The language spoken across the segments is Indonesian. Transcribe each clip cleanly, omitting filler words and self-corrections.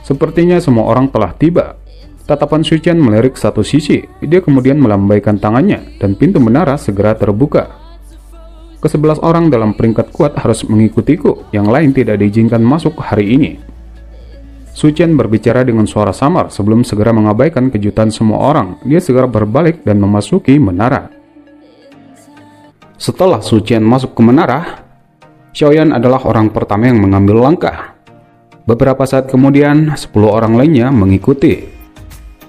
Sepertinya semua orang telah tiba. Tatapan Sucian melirik satu sisi. Dia kemudian melambaikan tangannya dan pintu menara segera terbuka. Ke-11 orang dalam peringkat kuat harus mengikutiku, yang lain tidak diizinkan masuk hari ini. Sucian berbicara dengan suara samar sebelum segera mengabaikan kejutan semua orang. Dia segera berbalik dan memasuki menara. Setelah Sucian masuk ke menara, Xiaoyan adalah orang pertama yang mengambil langkah. Beberapa saat kemudian, 10 orang lainnya mengikuti.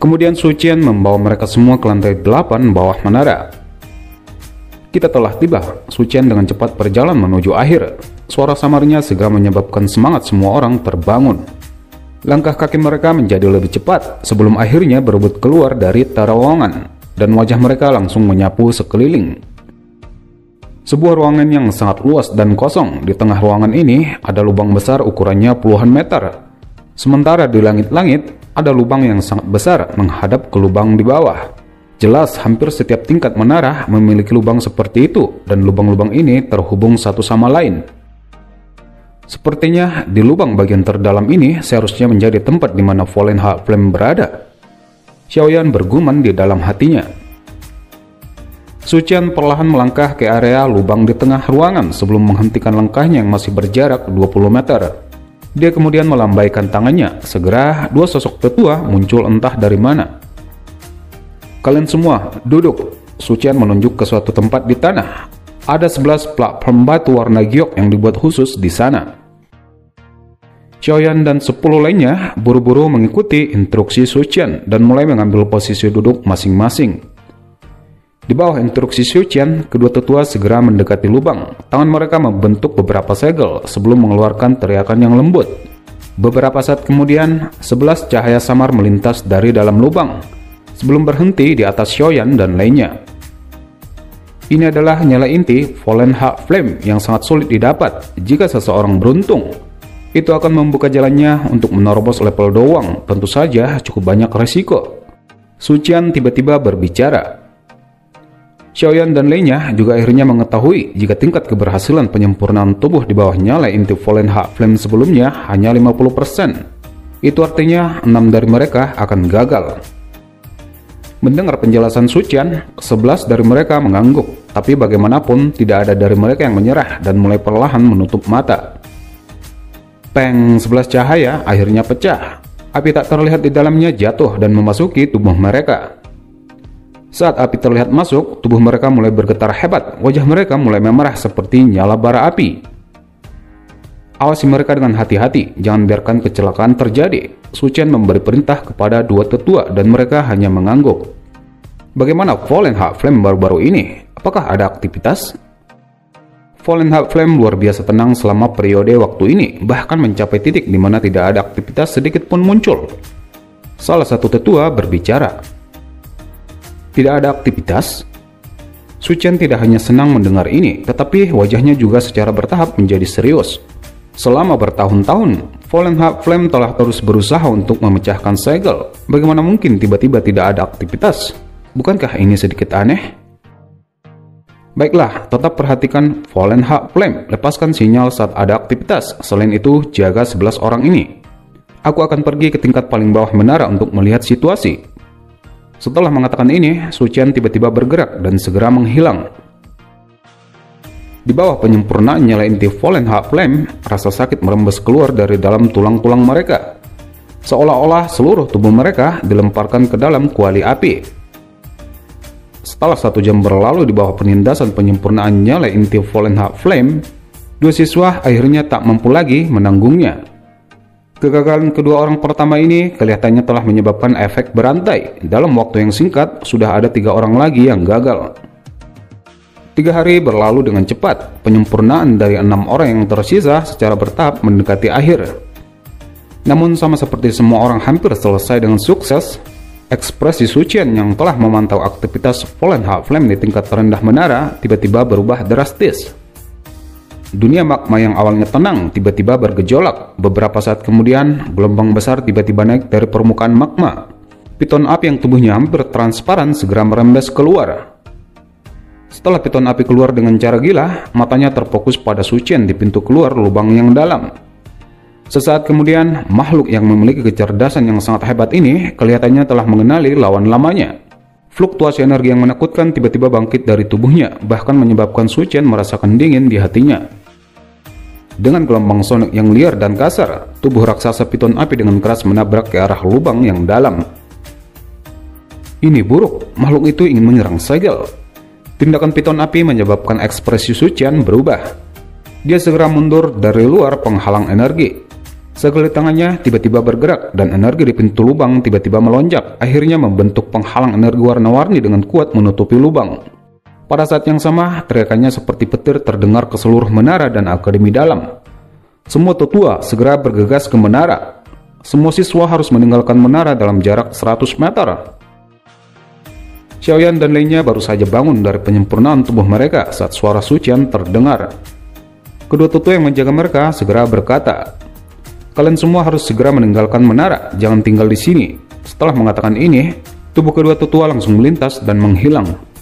Kemudian Sucian membawa mereka semua ke lantai 8 bawah menara. Kita telah tiba. Sucian dengan cepat berjalan menuju akhir. Suara samarnya segera menyebabkan semangat semua orang terbangun. Langkah kaki mereka menjadi lebih cepat sebelum akhirnya berebut keluar dari terowongan, dan wajah mereka langsung menyapu sekeliling. Sebuah ruangan yang sangat luas dan kosong. Di tengah ruangan ini ada lubang besar ukurannya puluhan meter. Sementara di langit-langit ada lubang yang sangat besar menghadap ke lubang di bawah. Jelas hampir setiap tingkat menara memiliki lubang seperti itu, dan lubang-lubang ini terhubung satu sama lain. Sepertinya di lubang bagian terdalam ini seharusnya menjadi tempat di mana Fallen Heart Flame berada. Xiaoyan bergumam di dalam hatinya. Sucian perlahan melangkah ke area lubang di tengah ruangan sebelum menghentikan langkahnya yang masih berjarak 20 meter. Dia kemudian melambaikan tangannya. Segera dua sosok tetua muncul entah dari mana. Kalian semua duduk. Sucian menunjuk ke suatu tempat di tanah. Ada 11 platform batu warna giok yang dibuat khusus di sana. Xiaoyan dan 10 lainnya buru-buru mengikuti instruksi Sucian dan mulai mengambil posisi duduk masing-masing. Di bawah instruksi Sucian, kedua tetua segera mendekati lubang. Tangan mereka membentuk beberapa segel sebelum mengeluarkan teriakan yang lembut. Beberapa saat kemudian, 11 cahaya samar melintas dari dalam lubang sebelum berhenti di atas Xiaoyan dan lainnya. Ini adalah nyala inti Fallen Heart Flame yang sangat sulit didapat. Jika seseorang beruntung, itu akan membuka jalannya untuk menerobos level doang. Tentu saja cukup banyak resiko. Sucian tiba-tiba berbicara. Xiaoyan dan lainnya juga akhirnya mengetahui jika tingkat keberhasilan penyempurnaan tubuh di bawah nyala inti Fallen Heart Flame sebelumnya hanya 50%. Itu artinya 6 dari mereka akan gagal. Mendengar penjelasan Sucian, 11 dari mereka mengangguk. Tapi bagaimanapun tidak ada dari mereka yang menyerah dan mulai perlahan menutup mata. Peng, 11 cahaya akhirnya pecah. Api tak terlihat di dalamnya jatuh dan memasuki tubuh mereka. Saat api terlihat masuk, tubuh mereka mulai bergetar hebat. Wajah mereka mulai memerah seperti nyala bara api. Awasi mereka dengan hati-hati, jangan biarkan kecelakaan terjadi. Sucian memberi perintah kepada dua tetua dan mereka hanya mengangguk. Bagaimana Fallen Heart Flame baru-baru ini? Apakah ada aktivitas? Fallen Heart Flame luar biasa tenang selama periode waktu ini, bahkan mencapai titik di mana tidak ada aktivitas sedikit pun muncul. Salah satu tetua berbicara. Tidak ada aktivitas? Sucian tidak hanya senang mendengar ini, tetapi wajahnya juga secara bertahap menjadi serius. Selama bertahun-tahun, Fallen Heart Flame telah terus berusaha untuk memecahkan segel. Bagaimana mungkin tiba-tiba tidak ada aktivitas? Bukankah ini sedikit aneh? Baiklah, tetap perhatikan Fallen Heart Flame. Lepaskan sinyal saat ada aktivitas. Selain itu, jaga 11 orang ini. Aku akan pergi ke tingkat paling bawah menara untuk melihat situasi. Setelah mengatakan ini, Sucian tiba-tiba bergerak dan segera menghilang. Di bawah penyempurnaan nyala inti Fallen Heart Flame, rasa sakit merembes keluar dari dalam tulang-tulang mereka. Seolah-olah seluruh tubuh mereka dilemparkan ke dalam kuali api. Setelah 1 jam berlalu di bawah penindasan penyempurnaan nyala inti Fallen Heart Flame, dua siswa akhirnya tak mampu lagi menanggungnya. Kegagalan kedua orang pertama ini kelihatannya telah menyebabkan efek berantai. Dalam waktu yang singkat, sudah ada 3 orang lagi yang gagal. 3 hari berlalu dengan cepat. Penyempurnaan dari 6 orang yang tersisa secara bertahap mendekati akhir. Namun sama seperti semua orang hampir selesai dengan sukses, ekspresi Sucian yang telah memantau aktivitas Fallen Heart Flame di tingkat terendah menara tiba-tiba berubah drastis. Dunia magma yang awalnya tenang tiba-tiba bergejolak. Beberapa saat kemudian, gelombang besar tiba-tiba naik dari permukaan magma. Piton api yang tubuhnya hampir transparan segera merembes keluar. Setelah piton api keluar dengan cara gila, matanya terfokus pada Sucian di pintu keluar lubang yang dalam. Sesaat kemudian, makhluk yang memiliki kecerdasan yang sangat hebat ini kelihatannya telah mengenali lawan lamanya. Fluktuasi energi yang menakutkan tiba-tiba bangkit dari tubuhnya, bahkan menyebabkan Su Qian merasakan dingin di hatinya. Dengan gelombang sonik yang liar dan kasar, tubuh raksasa piton api dengan keras menabrak ke arah lubang yang dalam. Ini buruk, makhluk itu ingin menyerang segel. Tindakan piton api menyebabkan ekspresi Su Qian berubah. Dia segera mundur dari luar penghalang energi. Segel di tangannya tiba-tiba bergerak dan energi di pintu lubang tiba-tiba melonjak, akhirnya membentuk penghalang energi warna-warni dengan kuat menutupi lubang. Pada saat yang sama, teriakannya seperti petir terdengar ke seluruh menara dan akademi dalam. Semua tetua segera bergegas ke menara. Semua siswa harus meninggalkan menara dalam jarak 100 meter. Xiaoyan dan lainnya baru saja bangun dari penyempurnaan tubuh mereka saat suara Su Qian terdengar. Kedua tetua yang menjaga mereka segera berkata, "Kalian semua harus segera meninggalkan menara, jangan tinggal di sini." Setelah mengatakan ini, tubuh kedua tetua langsung melintas dan menghilang.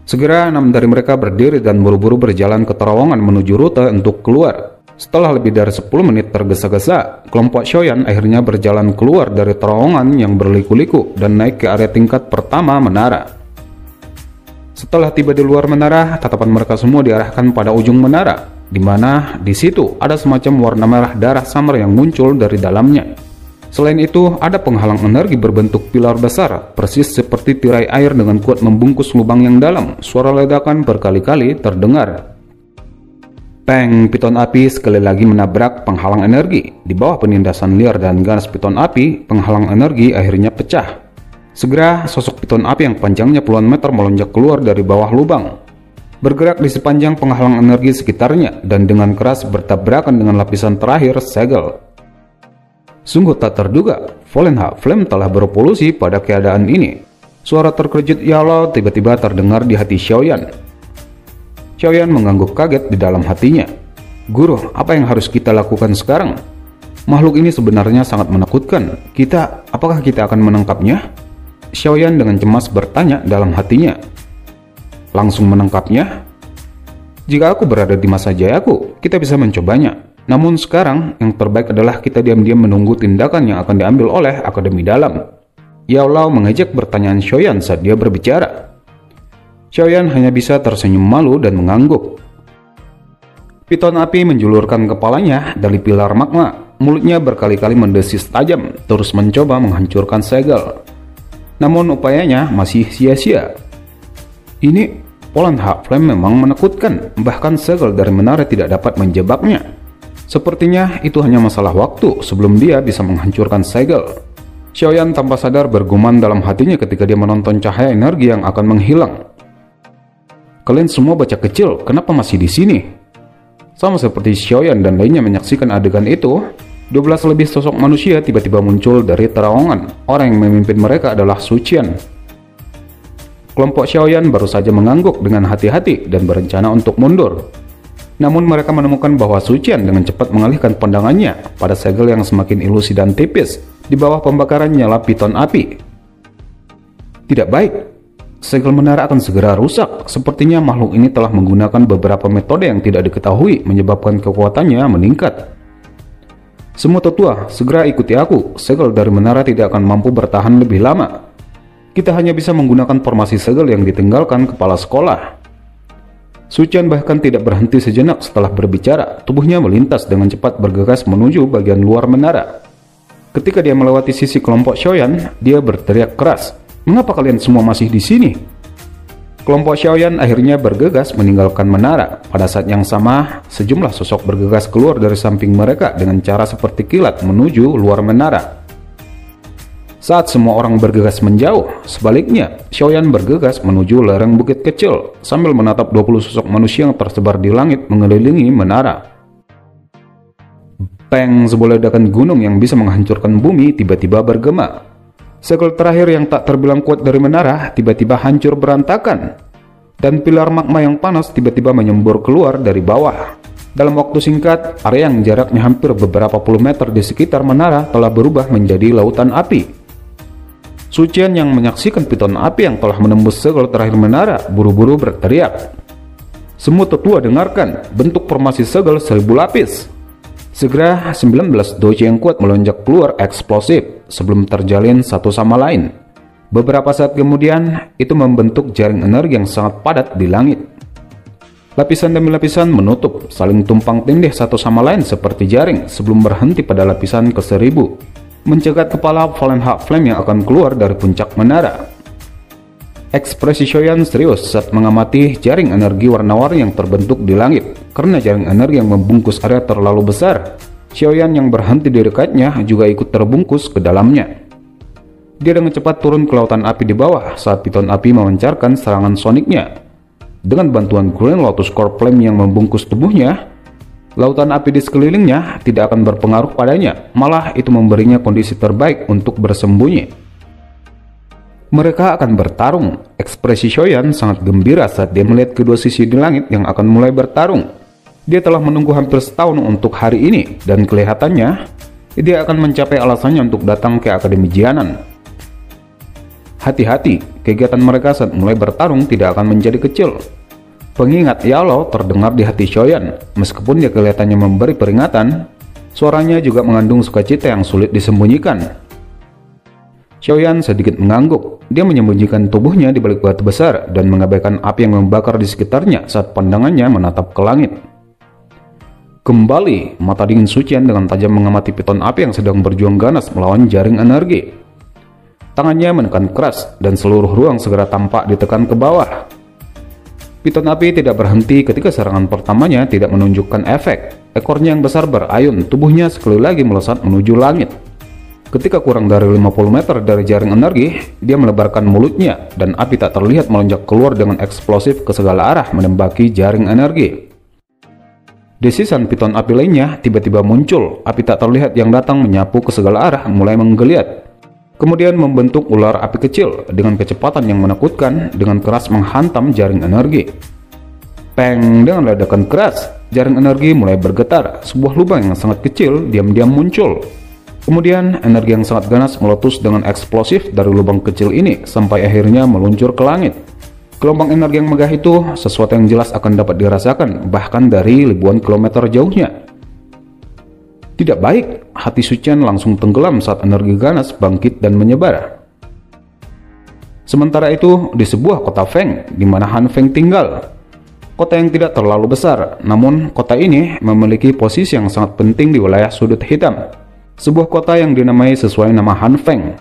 Segera 6 dari mereka berdiri dan buru-buru berjalan ke terowongan menuju rute untuk keluar. Setelah lebih dari 10 menit tergesa-gesa, kelompok Xiaoyan akhirnya berjalan keluar dari terowongan yang berliku-liku dan naik ke area tingkat pertama menara. Setelah tiba di luar menara, tatapan mereka semua diarahkan pada ujung menara, di mana di situ ada semacam warna merah darah samar yang muncul dari dalamnya. Selain itu, ada penghalang energi berbentuk pilar besar, persis seperti tirai air dengan kuat membungkus lubang yang dalam. Suara ledakan berkali-kali terdengar. Peng, piton api sekali lagi menabrak penghalang energi. Di bawah penindasan liar dan ganas piton api, penghalang energi akhirnya pecah. Segera, sosok piton api yang panjangnya puluhan meter melonjak keluar dari bawah lubang, bergerak di sepanjang penghalang energi sekitarnya, dan dengan keras bertabrakan dengan lapisan terakhir segel. Sungguh tak terduga, Vollenhoek Flame telah berevolusi pada keadaan ini. Suara terkejut Yao tiba-tiba terdengar di hati Xiaoyan. Xiaoyan mengangguk kaget di dalam hatinya. "Guru, apa yang harus kita lakukan sekarang? Makhluk ini sebenarnya sangat menakutkan. Apakah kita akan menangkapnya?" Xiaoyan dengan cemas bertanya dalam hatinya. "Langsung menangkapnya? Jika aku berada di masa jayaku, kita bisa mencobanya. Namun sekarang, yang terbaik adalah kita diam-diam menunggu tindakan yang akan diambil oleh Akademi Dalam." Yao Lao mengejek pertanyaan Xiaoyan saat dia berbicara. Xiaoyan hanya bisa tersenyum malu dan mengangguk. Piton api menjulurkan kepalanya dari pilar magma. Mulutnya berkali-kali mendesis tajam, terus mencoba menghancurkan segel. Namun upayanya masih sia-sia. Ini Vollenhoek Flame memang menakutkan, bahkan segel dari menara tidak dapat menjebaknya. Sepertinya itu hanya masalah waktu sebelum dia bisa menghancurkan segel. Xiaoyan tanpa sadar bergumam dalam hatinya ketika dia menonton cahaya energi yang akan menghilang. "Kalian semua bocah kecil, kenapa masih di sini?" Sama seperti Xiaoyan dan lainnya menyaksikan adegan itu, 12 lebih sosok manusia tiba-tiba muncul dari terowongan. Orang yang memimpin mereka adalah Su Qian. Kelompok Xiaoyan baru saja mengangguk dengan hati-hati dan berencana untuk mundur. Namun mereka menemukan bahwa Su Qian dengan cepat mengalihkan pandangannya pada segel yang semakin ilusi dan tipis di bawah pembakaran nyala piton api. Tidak baik, segel menara akan segera rusak. Sepertinya makhluk ini telah menggunakan beberapa metode yang tidak diketahui menyebabkan kekuatannya meningkat. "Semua tetua, segera ikuti aku. Segel dari menara tidak akan mampu bertahan lebih lama. Kita hanya bisa menggunakan formasi segel yang ditinggalkan kepala sekolah." Su Qian bahkan tidak berhenti sejenak setelah berbicara. Tubuhnya melintas dengan cepat bergegas menuju bagian luar menara. Ketika dia melewati sisi kelompok Xiaoyan, dia berteriak keras, "Mengapa kalian semua masih di sini?" Kelompok Xiaoyan akhirnya bergegas meninggalkan menara. Pada saat yang sama, sejumlah sosok bergegas keluar dari samping mereka dengan cara seperti kilat menuju luar menara. Saat semua orang bergegas menjauh, sebaliknya, Xiaoyan bergegas menuju lereng bukit kecil sambil menatap 20 sosok manusia yang tersebar di langit mengelilingi menara. Peng, sebuah ledakan gunung yang bisa menghancurkan bumi tiba-tiba bergema. Segel terakhir yang tak terbilang kuat dari menara tiba-tiba hancur berantakan, dan pilar magma yang panas tiba-tiba menyembur keluar dari bawah. Dalam waktu singkat, area yang jaraknya hampir beberapa puluh meter di sekitar menara telah berubah menjadi lautan api. Su Qian yang menyaksikan piton api yang telah menembus segel terakhir menara buru-buru berteriak, "Semua tetua dengarkan, bentuk formasi segel 1000 lapis." Segera 19 doji yang kuat melonjak keluar eksplosif sebelum terjalin satu sama lain. Beberapa saat kemudian, itu membentuk jaring energi yang sangat padat di langit. Lapisan demi lapisan menutup, saling tumpang tindih satu sama lain seperti jaring sebelum berhenti pada lapisan ke-1000, mencegat kepala Fallen Hawk Flame yang akan keluar dari puncak menara. Ekspresi Xiaoyan serius saat mengamati jaring energi warna-warni yang terbentuk di langit. Karena jaring energi yang membungkus area terlalu besar, Xiaoyan yang berhenti di dekatnya juga ikut terbungkus ke dalamnya. Dia dengan cepat turun ke lautan api di bawah saat piton api memancarkan serangan soniknya. Dengan bantuan Green Lotus Core Flame yang membungkus tubuhnya, lautan api di sekelilingnya tidak akan berpengaruh padanya, malah itu memberinya kondisi terbaik untuk bersembunyi. Mereka akan bertarung. Ekspresi Xiaoyan sangat gembira saat dia melihat kedua sisi di langit yang akan mulai bertarung. Dia telah menunggu hampir setahun untuk hari ini, dan kelihatannya dia akan mencapai alasannya untuk datang ke Akademi Jianan. Hati-hati, kegiatan mereka saat mulai bertarung tidak akan menjadi kecil. Pengingat Yalo terdengar di hati Xiaoyan. Meskipun dia kelihatannya memberi peringatan, suaranya juga mengandung sukacita yang sulit disembunyikan. Xiaoyan sedikit mengangguk. Dia menyembunyikan tubuhnya di balik batu besar dan mengabaikan api yang membakar di sekitarnya saat pandangannya menatap ke langit. Kembali, mata dingin Sucian dengan tajam mengamati piton api yang sedang berjuang ganas melawan jaring energi. Tangannya menekan keras dan seluruh ruang segera tampak ditekan ke bawah. Piton api tidak berhenti ketika serangan pertamanya tidak menunjukkan efek. Ekornya yang besar berayun, tubuhnya sekali lagi melesat menuju langit. Ketika kurang dari 50 meter dari jaring energi, dia melebarkan mulutnya dan api tak terlihat melonjak keluar dengan eksplosif ke segala arah menembaki jaring energi. Desisan piton api lainnya tiba-tiba muncul. Api tak terlihat yang datang menyapu ke segala arah mulai menggeliat. Kemudian membentuk ular api kecil dengan kecepatan yang menakutkan dengan keras menghantam jaring energi. Peng, dengan ledakan keras, jaring energi mulai bergetar. Sebuah lubang yang sangat kecil diam-diam muncul. Kemudian energi yang sangat ganas meletus dengan eksplosif dari lubang kecil ini sampai akhirnya meluncur ke langit. Gelombang energi yang megah itu sesuatu yang jelas akan dapat dirasakan bahkan dari ribuan kilometer jauhnya. Tidak baik, hati Sucian langsung tenggelam saat energi ganas bangkit dan menyebar. Sementara itu, di sebuah kota Feng, di mana Han Feng tinggal. Kota yang tidak terlalu besar, namun kota ini memiliki posisi yang sangat penting di wilayah sudut hitam. Sebuah kota yang dinamai sesuai nama Han Feng.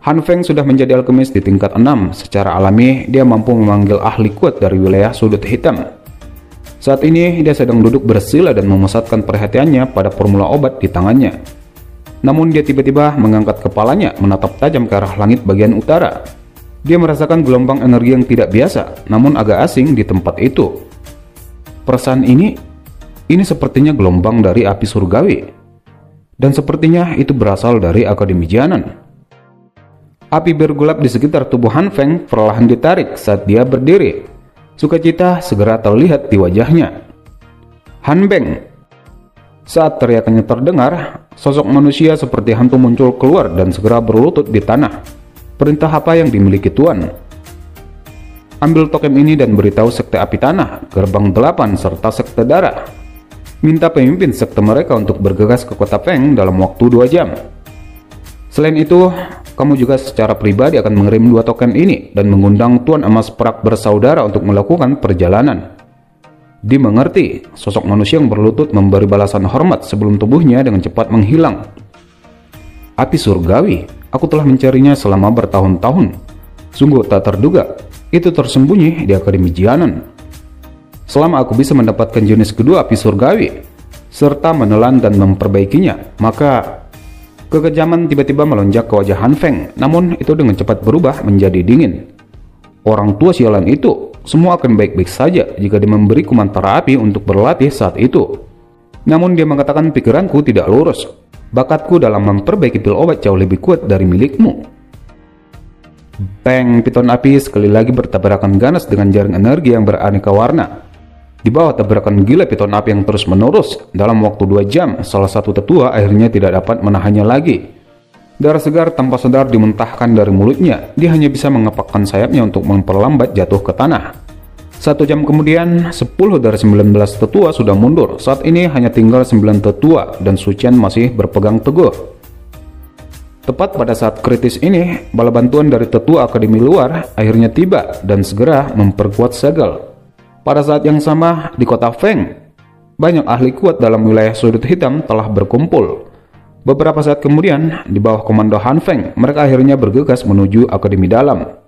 Han Feng sudah menjadi alkemis di tingkat 6. Secara alami, dia mampu memanggil ahli kuat dari wilayah sudut hitam. Saat ini, dia sedang duduk bersila dan memusatkan perhatiannya pada formula obat di tangannya. Namun dia tiba-tiba mengangkat kepalanya menatap tajam ke arah langit bagian utara. Dia merasakan gelombang energi yang tidak biasa, namun agak asing di tempat itu. Perasaan ini sepertinya gelombang dari api surgawi. Dan sepertinya itu berasal dari Akademi Jianan. Api bergulap di sekitar tubuh Han Feng perlahan ditarik saat dia berdiri. Sukacita segera terlihat di wajahnya. Han Beng. Saat teriakannya terdengar, sosok manusia seperti hantu muncul keluar dan segera berlutut di tanah. Perintah apa yang dimiliki Tuan? Ambil token ini dan beritahu Sekte Api Tanah, Gerbang 8, serta Sekte Darah. Minta pemimpin sekte mereka untuk bergegas ke kota Feng dalam waktu 2 jam. Selain itu, kamu juga secara pribadi akan mengirim 2 token ini dan mengundang Tuan Emas Perak bersaudara untuk melakukan perjalanan. Dimengerti, sosok manusia yang berlutut memberi balasan hormat sebelum tubuhnya dengan cepat menghilang. Api surgawi, aku telah mencarinya selama bertahun-tahun. Sungguh tak terduga, itu tersembunyi di Akademi Jianan. Selama aku bisa mendapatkan jenis kedua api surgawi, serta menelan dan memperbaikinya, maka kekejaman tiba-tiba melonjak ke wajah Han Feng, namun itu dengan cepat berubah menjadi dingin. Orang tua sialan itu, semua akan baik-baik saja jika dia memberiku mantara api untuk berlatih saat itu. Namun dia mengatakan pikiranku tidak lurus. Bakatku dalam memperbaiki pil obat jauh lebih kuat dari milikmu. Bang, piton api sekali lagi bertabrakan ganas dengan jaring energi yang beraneka warna. Di bawah tabrakan gila piton api yang terus-menerus, dalam waktu 2 jam, salah satu tetua akhirnya tidak dapat menahannya lagi. Darah segar tanpa sadar dimuntahkan dari mulutnya. Dia hanya bisa mengepakkan sayapnya untuk memperlambat jatuh ke tanah. 1 jam kemudian, 10 dari 19 tetua sudah mundur. Saat ini hanya tinggal 9 tetua dan Su Qian masih berpegang teguh. Tepat pada saat kritis ini, bala bantuan dari tetua akademi luar akhirnya tiba dan segera memperkuat segel. Pada saat yang sama, di kota Feng, banyak ahli kuat dalam wilayah sudut hitam telah berkumpul. Beberapa saat kemudian, di bawah komando Han Feng, mereka akhirnya bergegas menuju akademi dalam.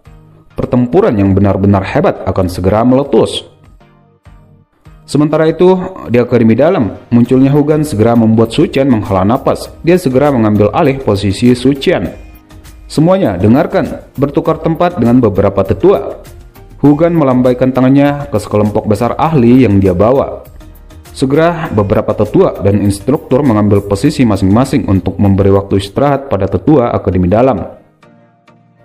Pertempuran yang benar-benar hebat akan segera meletus. Sementara itu, di akademi dalam, munculnya Hu Gan segera membuat Su Qian menghela napas. Dia segera mengambil alih posisi Su Qian. Semuanya dengarkan, bertukar tempat dengan beberapa tetua. Hu Gan melambaikan tangannya ke sekelompok besar ahli yang dia bawa. Segera, beberapa tetua dan instruktur mengambil posisi masing-masing untuk memberi waktu istirahat pada tetua akademi dalam.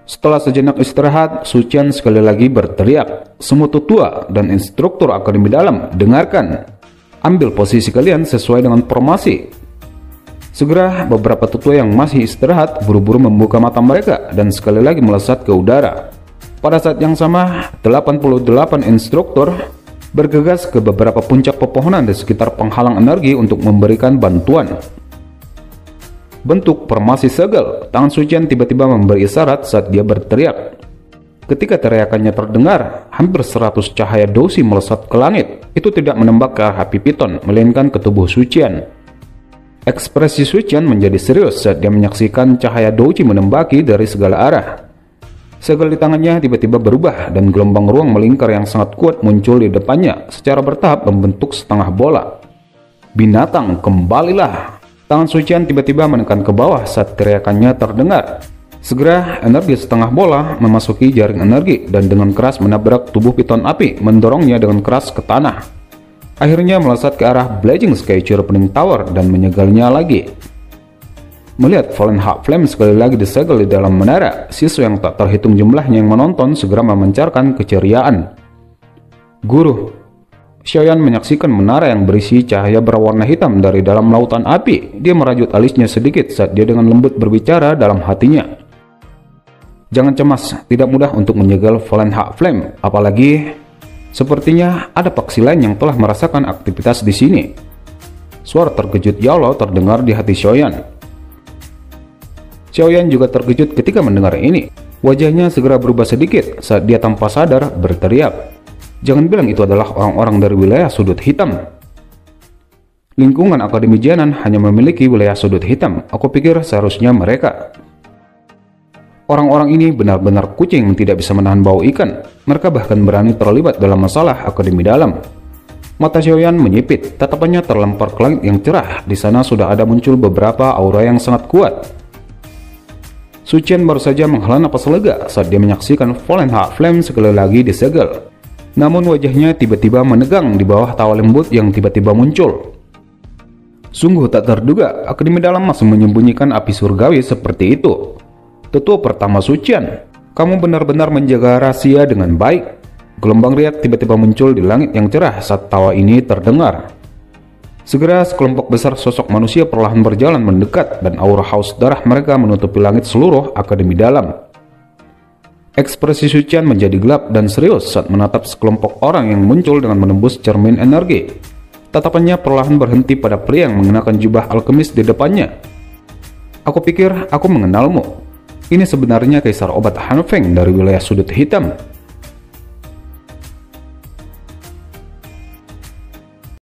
Setelah sejenak istirahat, Su Qian sekali lagi berteriak, "Semua tetua dan instruktur akademi dalam, dengarkan. Ambil posisi kalian sesuai dengan formasi." Segera, beberapa tetua yang masih istirahat buru-buru membuka mata mereka dan sekali lagi melesat ke udara. Pada saat yang sama, 88 instruktur bergegas ke beberapa puncak pepohonan di sekitar penghalang energi untuk memberikan bantuan. Bentuk formasi segel, tangan Su Qian tiba-tiba memberi isyarat saat dia berteriak. Ketika teriakannya terdengar, hampir 100 cahaya douxi melesat ke langit. Itu tidak menembak ke arah api piton, melainkan ke tubuh Su Qian. Ekspresi Su Qian menjadi serius saat dia menyaksikan cahaya douxi menembaki dari segala arah. Segel di tangannya tiba-tiba berubah dan gelombang ruang melingkar yang sangat kuat muncul di depannya, secara bertahap membentuk setengah bola. "Binatang, kembalilah!" Tangan Su Qian tiba-tiba menekan ke bawah saat teriakannya terdengar. Segera, energi setengah bola memasuki jaring energi dan dengan keras menabrak tubuh piton api, mendorongnya dengan keras ke tanah. Akhirnya melesat ke arah Blazing Sky Sharpening Tower dan menyegalnya lagi. Melihat Fallen Heart Flame sekali lagi disegel di dalam menara, siswa yang tak terhitung jumlahnya yang menonton segera memancarkan keceriaan. "Guru!" Xiaoyan menyaksikan menara yang berisi cahaya berwarna hitam dari dalam lautan api. Dia merajut alisnya sedikit saat dia dengan lembut berbicara dalam hatinya. "Jangan cemas, tidak mudah untuk menyegel Fallen Heart Flame, apalagi sepertinya ada paksi lain yang telah merasakan aktivitas di sini." Suara terkejut Yao Lao terdengar di hati Xiaoyan. Xiaoyan juga terkejut ketika mendengar ini. Wajahnya segera berubah sedikit saat dia tanpa sadar berteriak, "Jangan bilang itu adalah orang-orang dari wilayah sudut hitam." Lingkungan Akademi Jianan hanya memiliki wilayah sudut hitam. Aku pikir seharusnya mereka. Orang-orang ini benar-benar kucing yang tidak bisa menahan bau ikan. Mereka bahkan berani terlibat dalam masalah Akademi dalam. Mata Xiaoyan menyipit, tatapannya terlempar ke langit yang cerah. Di sana sudah ada muncul beberapa aura yang sangat kuat. Su Qian baru saja menghela napas lega saat dia menyaksikan Fallen Heart Flame sekali lagi disegel. Namun wajahnya tiba-tiba menegang di bawah tawa lembut yang tiba-tiba muncul. Sungguh tak terduga, Akademi dalam masih menyembunyikan api surgawi seperti itu. Tetua pertama Su Qian, kamu benar-benar menjaga rahasia dengan baik. Gelombang riak tiba-tiba muncul di langit yang cerah saat tawa ini terdengar. Segera sekelompok besar sosok manusia perlahan berjalan mendekat dan aura haus darah mereka menutupi langit seluruh Akademi dalam. Ekspresi Su Qian menjadi gelap dan serius saat menatap sekelompok orang yang muncul dengan menembus cermin energi. Tatapannya perlahan berhenti pada pria yang mengenakan jubah alkemis di depannya. "Aku pikir aku mengenalmu. Ini sebenarnya Kaisar Obat Han Feng dari wilayah sudut hitam."